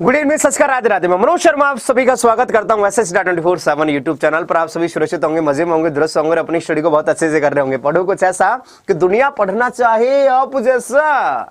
Good evening, सस्कार, राधे राधे। मैं मनोज शर्मा आप सभी का स्वागत करता हूं SS.24/7 यूट्यूब चैनल पर। आप सभी सुरक्षित होंगे, मजे में होंगे, दुरुस्त होंगे और अपनी स्टडी को बहुत अच्छे से कर रहे होंगे। पढ़ो कुछ ऐसा कि दुनिया पढ़ना चाहे आप जैसा।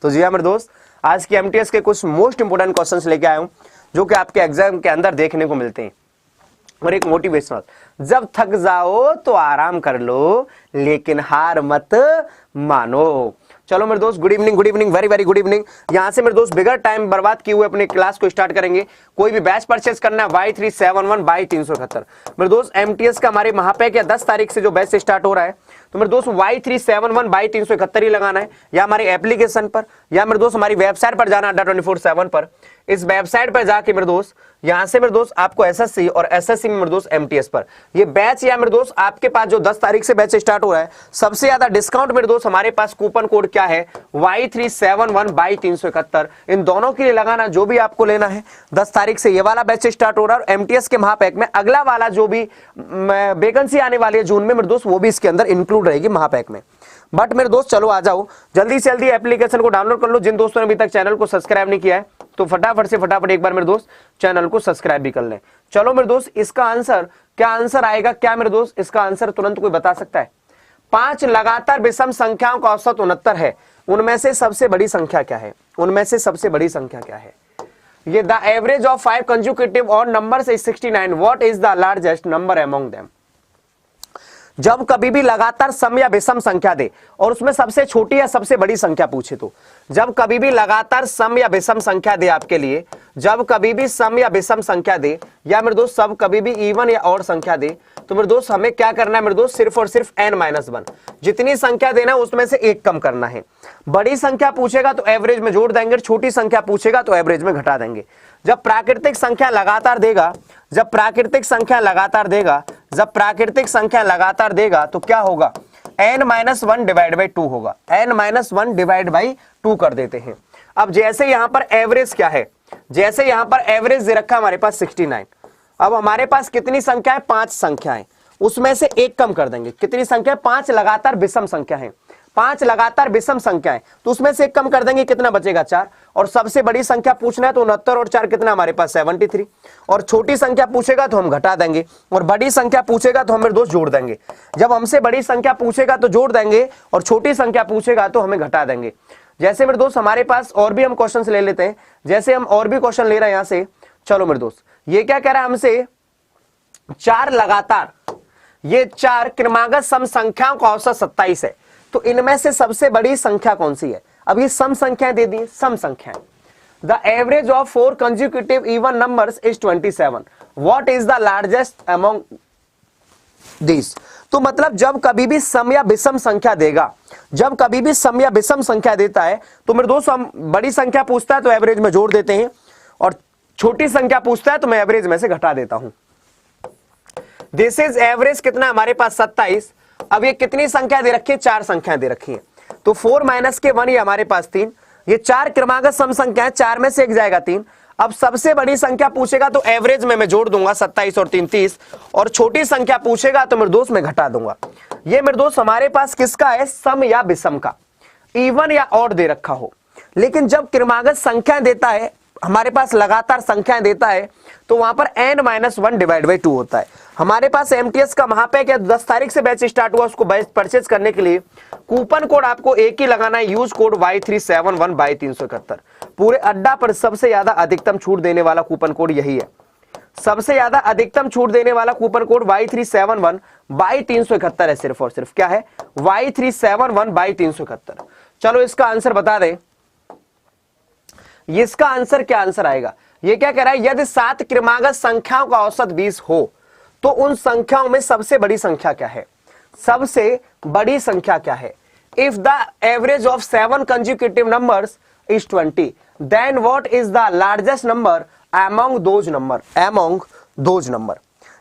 तो जी हाँ मेरे दोस्त, आज की MTS के कुछ मोस्ट इंपोर्टेंट क्वेश्चंस लेके आया हूं जो कि आपके एग्जाम के अंदर देखने को मिलते हैं। और एक मोटिवेशनल, जब थक जाओ तो आराम कर लो लेकिन हार मत मानो। चलो मेरे दोस्त, good evening, very very good evening. यहां से मेरे दोस्त बिगर टाइम बर्बाद किए हुए अपनी क्लास को स्टार्ट करेंगे। कोई भी बैच परचेस करना है Y371/371। मेरे दोस्त MTS का हमारे महापैक या 10 तारीख से जो बैच स्टार्ट हो रहा है, तो मेरे दोस्त Y371/371 ही लगाना है, या हमारी एप्लीकेशन पर या मेरे दोस्त हमारी वेबसाइट पर जाना अड्डा24/7 पर। इस वेबसाइट पर जाके मेरे दोस्त यहां से मेरे दोस्त आपको SSC और SSC में मेरे दोस्त MTS पर ये बैच, या मेरे दोस्त आपके पास जो 10 तारीख से बैच स्टार्ट हो रहा है, सबसे ज्यादा डिस्काउंट मेरे दोस्त हमारे पास कूपन कोड क्या है Y371/371। इन दोनों के लिए लगाना, जो भी आपको लेना है। 10 तारीख से ये वाला बैच स्टार्ट हो रहा है और MTS के महापैक में अगला वाला जो भी वैकेंसी आने वाली है जून में मेरे दोस्त, वो भी इसके अंदर इंक्लूड रहेगी महापैक में। बट मेरे दोस्त चलो आ जाओ, जल्दी से जल्दी एप्लीकेशन को डाउनलोड कर लो। जिन दोस्तों ने अभी तक चैनल को सब्सक्राइब नहीं किया है तो फटाफट से फटाफट एक बार मेरे दोस्त चैनल को सब्सक्राइब भी कर लें। चलो मेरे दोस्त, इसका आंसर क्या आंसर आएगा, क्या मेरे दोस्त इसका आंसर तुरंत कोई बता सकता है? 5 लगातार विषम संख्याओं का औसत 69 है। उनमें से सबसे बड़ी संख्या क्या है? उनमें से सबसे बड़ी संख्या क्या है? ये the average of 5 consecutive odd numbers is 69। What is the largest number among them? जब कभी भी लगातार सम या विषम संख्या दे और उसमें सबसे छोटी या सबसे बड़ी संख्या पूछे, तो जब कभी भी लगातार सम या विषम संख्या दे आपके लिए, जब कभी भी सम या विषम संख्या दे, या मेरे दोस्त सब कभी भी इवन या ऑड संख्या दे, तो मेरे दोस्त हमें क्या करना है मेरे दोस्त? सिर्फ और सिर्फ n-1 जितनी संख्या देना है उसमें से एक कम करना है। बड़ी संख्या पूछेगा तो एवरेज में जोड़ देंगे, छोटी संख्या पूछेगा तो एवरेज में घटा देंगे। जब प्राकृतिक संख्या लगातार देगा, जब प्राकृतिक संख्या लगातार देगा, जब प्राकृतिक संख्या लगातार देगा तो क्या होगा? n-1 डिवाइड बाई 2 होगा। n-1 डिवाइड बाई 2 कर देते हैं। अब जैसे यहां पर एवरेज क्या है, जैसे यहां पर एवरेज दे रखा है हमारे पास 69। अब हमारे पास कितनी संख्या है? 5 संख्याएं, उसमें से एक कम कर देंगे। कितनी संख्या? 5 लगातार विषम संख्या है, 5 लगातार विषम संख्या है, तो उसमें से एक कम कर देंगे, कितना बचेगा? 4। और सबसे बड़ी संख्या पूछना है तो 69 और 4 कितना हमारे पास? 73। और छोटी संख्या पूछेगा तो हम घटा देंगे, और बड़ी संख्या पूछेगा तो हम मेरे दोस्त जोड़ देंगे। जब हमसे बड़ी संख्या पूछेगा तो जोड़ देंगे और छोटी संख्या पूछेगा तो हमें घटा देंगे। जैसे मेरे दोस्त हमारे पास और भी हम क्वेश्चन ले लेते हैं, जैसे हम और भी क्वेश्चन ले रहे हैं यहां से। चलो मेरे दोस्त, ये क्या कह रहा है हमसे? 4 लगातार, ये 4 क्रमागत सम संख्याओं का औसत 27 है, तो इनमें से सबसे बड़ी संख्या कौन सी है? अब ये सम संख्याएं दे दी, सम संख्याएं। The average of 4 consecutive even numbers is 27। What is the largest among this? तो मतलब जब कभी भी सम या विषम संख्या देगा, जब कभी भी सम या विषम संख्या देता है तो मेरे दोस्त हम बड़ी संख्या पूछता है तो एवरेज में जोड़ देते हैं, और छोटी संख्या पूछता है तो मैं एवरेज में से घटा देता हूं। दिस इज एवरेज कितना हमारे पास? 27। अब ये कितनी संख्या दे रखी है? 4 संख्या दे रखी है, तो 4 माइनस के 1 ये हमारे पास 3। ये 4 क्रमागत सम संख्या है, 4 में से एक जाएगा 3। अब सबसे बड़ी संख्या पूछेगा तो एवरेज में मैं जोड़ दूंगा, 27 और 3 30, और छोटी संख्या पूछेगा तो मेरे दोस्त मैं घटा दूंगा। ये मेरे दोस्त हमारे पास किसका है? सम या विषम का, इवन या ऑड दे रखा हो। लेकिन जब क्रमागत संख्याएं देता है, हमारे पास लगातार संख्याएं देता है, तो वहां पर n-1 डिवाइड बाई 2 होता है। हमारे पास MTS का महापैक है, 10 तारीख से बैच स्टार्ट हुआ, उसको बैच परचेज करने के लिए कूपन कोड आपको एक ही लगाना है, यूज कोड Y371/371। पूरे अड्डा पर सबसे ज्यादा अधिकतम छूट देने वाला कूपन कोड यही है, सबसे ज्यादा अधिकतम छूट देने वाला कूपन कोड Y371/371 है। सिर्फ और सिर्फ क्या है? Y371/371। चलो इसका आंसर बता दें, इसका आंसर क्या आंसर आएगा? ये क्या कह रहा है? यदि 7 क्रमागत संख्याओं का औसत 20 हो तो उन संख्याओं में सबसे बड़ी संख्या क्या है? सबसे बड़ी संख्या क्या है? If the average of 7 consecutive numbers is 20, then what is the largest number among those number? Among those number.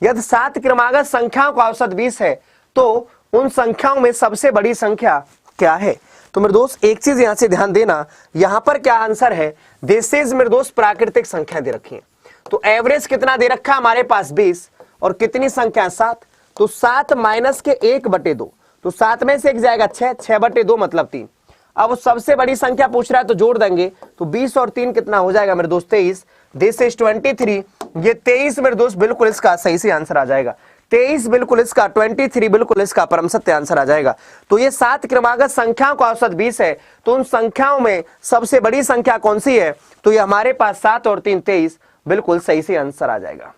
यदि 7 क्रमागत संख्याओं का औसत 20 है तो उन संख्याओं में सबसे बड़ी संख्या क्या है? तो मेरे दोस्त एक चीज यहां से ध्यान देना, यहां पर क्या आंसर है? दिस इज मेरे दोस्त प्राकृतिक संख्या दे रखी है, तो एवरेज कितना दे रखा है हमारे पास? 20, और कितनी संख्या? 7। तो 7 माइनस के 1/2, तो 7 में से एक जाएगा 6, 6/2 मतलब 3। अब सबसे बड़ी संख्या पूछ रहा है तो जोड़ देंगे, तो 20 और 3 कितना हो जाएगा मेरे दोस्त 23, दिस इज 23, ये 23 मेरे दोस्त बिल्कुल इसका सही से आंसर आ जाएगा, 23 बिल्कुल इसका, 23 बिल्कुल इसका परम सत्य आंसर आ जाएगा। तो ये 7 क्रमागत संख्याओं का औसत 20 है, तो उन संख्याओं में सबसे बड़ी संख्या कौन सी है, तो ये हमारे पास 7 और 3 23 बिल्कुल सही से आंसर आ जाएगा।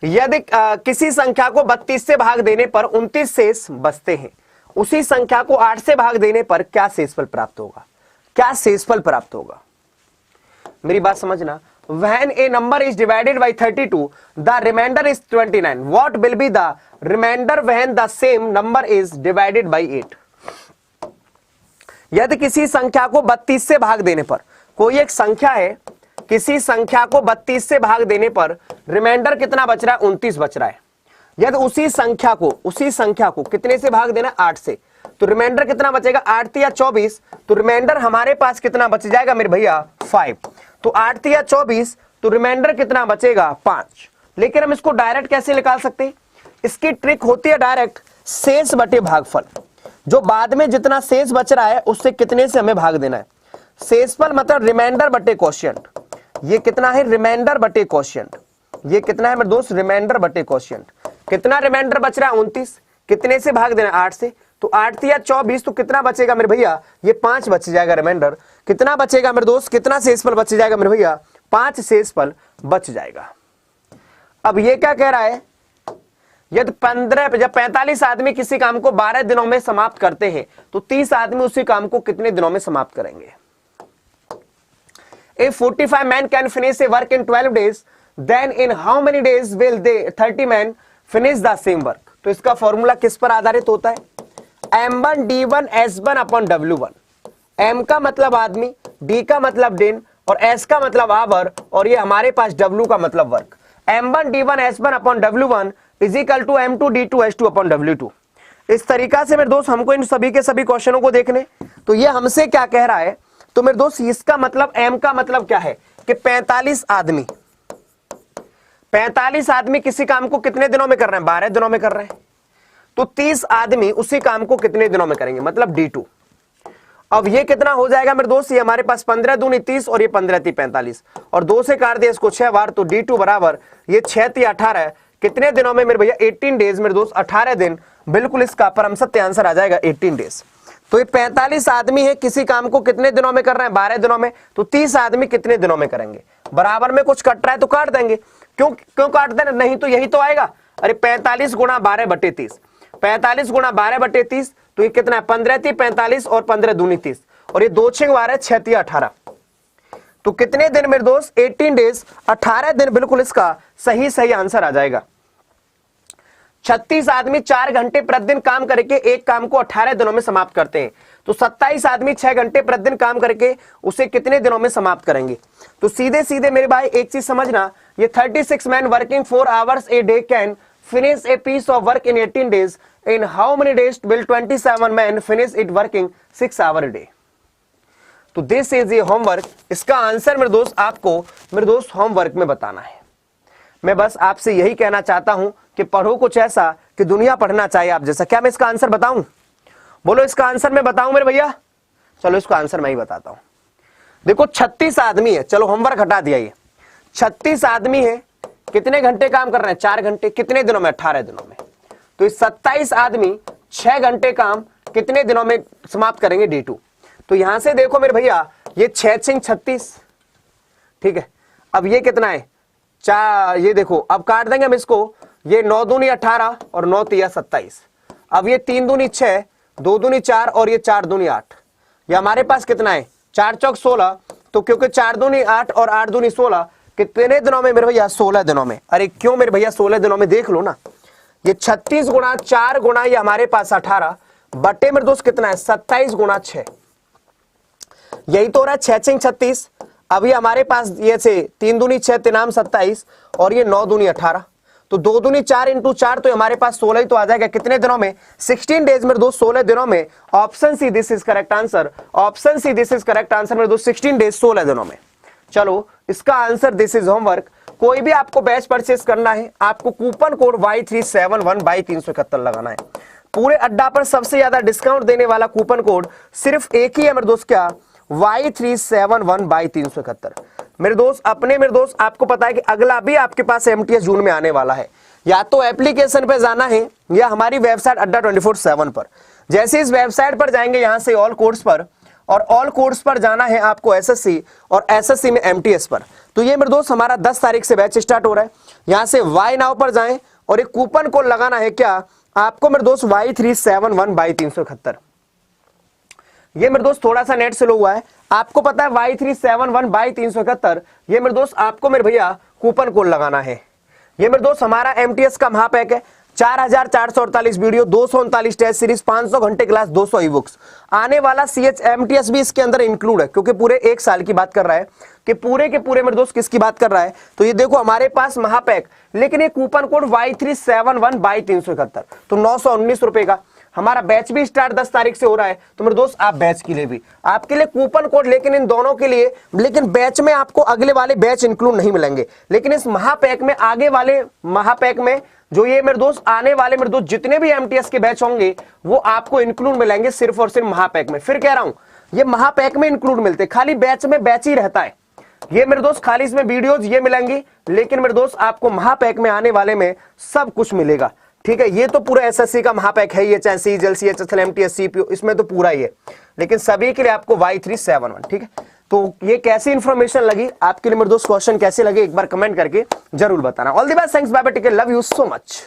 यदि किसी संख्या को 32 से भाग देने पर 29 शेष बचते हैं, उसी संख्या को 8 से भाग देने पर क्या शेषफल प्राप्त होगा, क्या शेषफल प्राप्त होगा? मेरी बात समझना, when a number is divided by 32 the remainder is 29, what will be the remainder when the same number is divided by 8? यदि किसी संख्या को 32 से भाग देने पर, कोई एक संख्या है, किसी संख्या को 32 से भाग देने पर रिमाइंडर कितना बच रहा है, 29 बच रहा है। यदि उसी संख्या को कितने से भाग देना, 8 से, तो रिमाइंडर कितना बचेगा, 8 या 24, तो रिमाइंडर हमारे पास कितना बच जाएगा मेरे भैया 5, तो 8 या 24, तो रिमाइंडर कितना बचेगा 5। लेकिन हम इसको डायरेक्ट कैसे निकाल सकते हैं, इसकी ट्रिक होती है डायरेक्ट शेष बटे भागफल, जो बाद में जितना शेष बच रहा है उससे कितने से हमें भाग देना है। शेषफल मतलब रिमाइंडर बटे क्वोशिएंट, ये कितना है, रिमाइंडर बटे क्वोशिएंट, ये कितना है मेरे दोस्त, रिमाइंडर बटे क्वोशिएंट। कितना रिमाइंडर बच रहा है 29, कितने से भाग देना, 8 से, तो 8 या 24, तो कितना बचेगा मेरे भैया, ये 5 बच जाएगा रिमाइंडर। कितना बचेगा मेरे दोस्त, कितना शेषफल बच जाएगा मेरे भैया, 5 शेषफल बच जाएगा। अब ये क्या कह रहा है, यदि 45 आदमी किसी काम को 12 दिनों में समाप्त करते हैं, तो 30 आदमी उसी काम को कितने दिनों में समाप्त करेंगे। If 45 men can finish a work in 12 days, then in how many days will they 30 men finish the same work? तो इसका फॉर्मूला किस पर आधारित होता है, M1 D1 S1 upon W1। M का मतलब आदमी, D का मतलब दिन और S का मतलब आवर, और ये हमारे पास W का मतलब work. M1 D1 S1 upon W1 is equal to M2 D2 S2 upon W2। इस तरीका से मेरे दोस्त हमको इन सभी के सभी क्वेश्चनों को देखने, तो ये हमसे क्या कह रहा है, तो मेरे दोस्त इसका मतलब M का मतलब क्या है कि 45 आदमी किसी काम को कितने दिनों में कर रहे हैं, 12 दिनों में कर रहे हैं, तो 30 आदमी उसी काम को कितने दिनों में करेंगे, मतलब D2। अब ये कितना हो जाएगा मेरे दोस्त, ये हमारे पास 15 दूनी 30 और ये 15 × 45 और 2 से काट दिया इसको 6 बार, तो D2 बराबर ये 6 × 18 कितने दिनों में मेरे भैया, 18 डेज मेरे दोस्त, 18 दिन बिल्कुल इसका परम सत्य आंसर आ जाएगा 18 डेज। तो ये 45 आदमी है, किसी काम को कितने दिनों में कर रहे हैं, 12 दिनों में, तो 30 आदमी कितने दिनों में करेंगे। बराबर में कुछ कट रहा है तो काट देंगे, क्यों काट देना, नहीं तो यही तो आएगा, अरे 45 × 12 बटे 30, 45 × 12 बटे 30, तो ये कितना है, 15 × 45 और 15 दूनी 30, और ये 2 × 6 = 12, 6 × 18, तो कितने दिन मेरे दोस्त, 18 डेज, 18 दिन बिल्कुल इसका सही आंसर आ जाएगा। 36 आदमी 4 घंटे प्रतिदिन काम करके एक काम को 18 दिनों में समाप्त करते हैं, तो 27 आदमी 6 घंटे प्रतिदिन काम करके उसे कितने दिनों में समाप्त करेंगे। तो सीधे मेरे भाई एक चीज समझना, ये 36 man working 4 hours a day can finish a piece of work in 18 days, in how many days will 27 man finish it working 6 hour day. तो दिस इज ए होमवर्क, इसका आंसर मेरे दोस्त आपको मेरे दोस्त होमवर्क में बताना है। मैं बस आपसे यही कहना चाहता हूं कि पढ़ो कुछ ऐसा कि दुनिया पढ़ना चाहिए आप जैसा। क्या मैं इसका आंसर बताऊं, बोलो इसका आंसर मैं बताऊं मेरे भैया, चलो इसका आंसर मैं ही बताता हूं। देखो 36 आदमी है, चलो होमवर्क हटा दिया, ये 36 आदमी है, कितने घंटे काम कर रहे हैं, 4 घंटे, कितने दिनों में, 18 दिनों में। तो 27 आदमी 6 घंटे काम कितने दिनों में समाप्त करेंगे, D2। तो यहां से देखो मेरे भैया, ये 6 × 36, ठीक है। अब ये कितना है, ये देखो, अब काट देंगे हम इसको, ये 9 दूनी 18 और 9 × 27, अब ये 3 दूनी 6, 2 दूनी 4 और ये 4 दूनी 8, ये हमारे पास कितना है, 4 × 4 = 16, तो क्योंकि 4 दूनी 8 और 8 दूनी 16, कितने दिनों में मेरे भैया, 16 दिनों में। अरे क्यों मेरे भैया 16 दिनों में, देख लो ना, ये 36 × 4 × ये हमारे पास 18 बटे मेरे दोस्त कितना है, 27 × 6, यही तो हो रहा है 6 × 36। अभी हमारे पास ये से 3 दूनी 6 3 27 और ये 9 दूनी 18, तो 2 दूनी 4 × 4, तो हमारे पास 16 ही तो आ जाएगा, कितने दिनों में, 16 डेज मेरे दोस्त, 16 दिनों में। Option see this is correct answer, option see this is correct answer मेरे दोस्त, 16 डेज 16 दिनों में। चलो इसका आंसर दिस इज होमवर्क। कोई भी आपको बैच परचेस करना है, आपको कूपन कोड Y371 22 371 लगाना है, पूरे अड्डा पर सबसे ज्यादा डिस्काउंट देने वाला कूपन कोड सिर्फ एक ही है मेरे दोस्त, क्या? Y371/371। मेरे दोस्त आपको पता है कि अगला भी आपके पास MTS जून में आने वाला है। या तो एप्लीकेशन पे जाना है या हमारी वेबसाइट अड्डा 24/7 पर। जैसे इस वेबसाइट पर जाएंगे यहां से ऑल कोर्स पर, और ऑल कोर्स पर जाना है आपको SSC, और SSC में MTS पर। तो ये मेरे दोस्त हमारा 10 तारीख से बैच स्टार्ट हो रहा है। यहां से वाई नाउ पर जाएं और एक कूपन कोड लगाना है, क्या आपको मेरे दोस्त? Y371/371। ये मेरे दोस्त थोड़ा सा नेट स्लो हुआ है, आपको पता है Y371/371, ये मेरे दोस्त आपको मेरे भैया कूपन कोड लगाना है। ये मेरे दोस्त हमारा MTS का महापैक है, 4448 वीडियो, 239 टेस्ट सीरीज, 500 घंटे क्लास, 200 ई बुक्स। आने वाला CH-MTS भी इसके अंदर इंक्लूड है, क्योंकि पूरे एक साल की बात कर रहा है कि पूरे के पूरे मेरे दोस्त किसकी बात कर रहा है। तो ये देखो हमारे पास महापैक, लेकिन ये कूपन कोड Y371/371, तो 919 रुपए का। हमारा बैच भी स्टार्ट 10 तारीख से हो रहा है, तो मेरे दोस्त आप बैच के लिए भी आपके लिए कूपन कोड, लेकिन इन दोनों के लिए, लेकिन बैच में आपको अगले वाले बैच इंक्लूड नहीं मिलेंगे, लेकिन इस महापैक में, आगे वाले महापैक में जो ये मेरे दोस्त आने वाले मेरे दोस्त जितने भी MTS के बैच होंगे वो आपको इंक्लूड मिलेंगे सिर्फ और सिर्फ महापैक में। फिर कह रहा हूं ये महापैक में इंक्लूड मिलते, खाली बैच में बैच ही रहता है ये मेरे दोस्त, खाली इसमें वीडियोज ये मिलेंगी, लेकिन मेरे दोस्त आपको महापैक में आने वाले में सब कुछ मिलेगा। ठीक है, ये तो पूरा SSC का महापैक है, ये चाहे CGL, CHSL, MTS, CPO, इसमें तो पूरा ही है, लेकिन सभी के लिए आपको Y371। ठीक है, तो ये कैसी इंफॉर्मेशन लगी आपके लिए मेरे दोस्त, क्वेश्चन कैसे लगे एक बार कमेंट करके जरूर बताना। All the best, thanks, bye bye, take care, love you so much.